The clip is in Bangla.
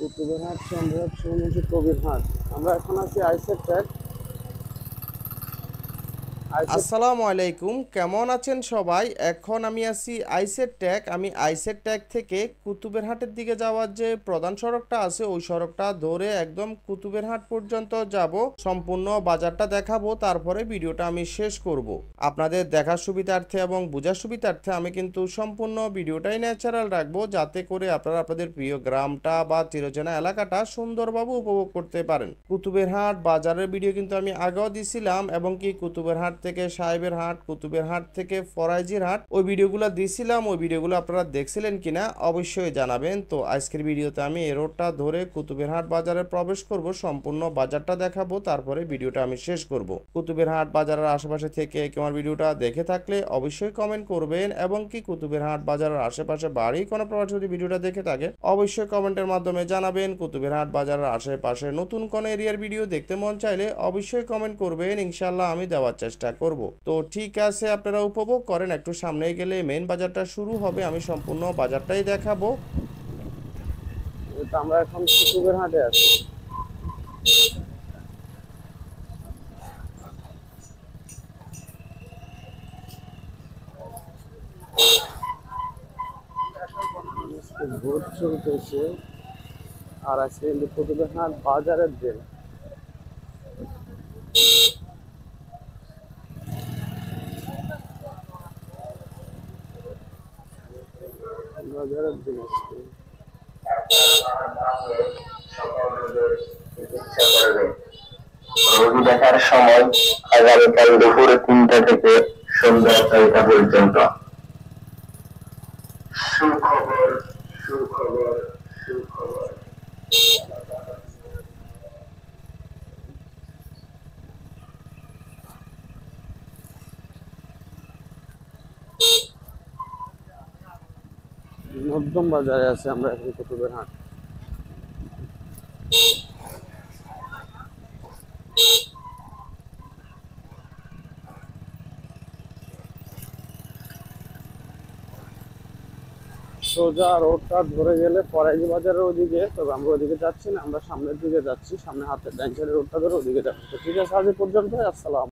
কুতুবেরহাট সম্রাট সৌমজি কবিরহাট। আমরা এখন আছি আইসের ট্যাগ। আইসের আসসালামু আলাইকুম, কেমন আছেন সবাই? এখন আমি আছি আইসের ট্যাগ। আমি আইসের ট্যাগ থেকে কুতুবেরহাটের দিকে যাওয়ার যে প্রধান সড়কটা আছে ওই সড়কটা ধরে একদম কুতুবেরহাট পর্যন্ত যাব। সম্পূর্ণ বাজারটা দেখাবো, তারপরে ভিডিওটা আমি শেষ করব। আপনাদের দেখার সুবিধার্থে এবং বোঝার সুবিধার্থে আমি কিন্তু সম্পূর্ণ ভিডিওটাই ন্যাচারাল রাখবো, যাতে করে আপনারা আপনাদের প্রিয় গ্রামটা বা চিরচেনা এলাকাটা সুন্দরভাবে উপভোগ করতে পারেন। কুতুবেরহাট বাজারের ভিডিও কিন্তু আমি আগেও দিছিলাম, এবং কি কুতুবেরহাট থেকে সাহেবের হাট, কুতুবেরহাট থেকে ফরাইজির হাট, ওই ভিডিওগুলো দিছিলাম। ওই ভিডিওগুলো আপনারা দেখছিলেন কিনা অবশ্যই জানাবেন। তো আজকের ভিডিওতে আমি এই রোডটা ধরে কুতুবেরহাট বাজারে প্রবেশ করব, সম্পূর্ণ বাজারটা দেখাবো, তারপরে ভিডিওটা আমি শেষ করব। কুতুবেরহাট বাজারের আশেপাশে থেকে আমার ভিডিওটা দেখে থাকলে অবশ্যই কমেন্ট করবেন, এবং কি কুতুবেরহাট বাজারের আশেপাশে বাড়ি কোনো প্রবাসী যদি ভিডিওটা দেখে থাকে অবশ্যই কমেন্টের মাধ্যমে জানাবেন। কুতুবেরহাট বাজারের আশেপাশে নতুন কোন এরিয়ার ভিডিও দেখতে মন চাইলে অবশ্যই কমেন্ট করবেন, ইনশাল্লাহ আমি দেওয়ার চেষ্টা করব। তো ঠিক আছে, আপনারা উপভোগ করেন। একটু সামনে গেলে মেইন বাজারটা শুরু হবে, আমি সম্পূর্ণ বাজারটাই দেখাবো। আমরা এখন কুতুবেরহাটে আছি। ভোট চলতেছে, আর আজকে কিন্তু কুতুবেরহাট বাজারের দিন। বাজারের দিন আজকে। রোগী দেখার সময় আগামীকাল দুপুর 3টা থেকে সন্ধ্যা 6টা পর্যন্ত। সুখবর, সুখবর, সুখবর। মধ্যম বাজারে আছে আমরা এখন কুতুবেরহাট। সোজা রোডটা ধরে গেলে ফরাইজি বাজারের ওদিকে, তবে আমরা ওদিকে যাচ্ছি না, আমরা সামনের দিকে যাচ্ছি। সামনে হাতের ডান সাইডের রোডটা ধরে ওদিকে যাচ্ছি। তো ঠিক আছে, আজ এ পর্যন্ত। আসসালাম।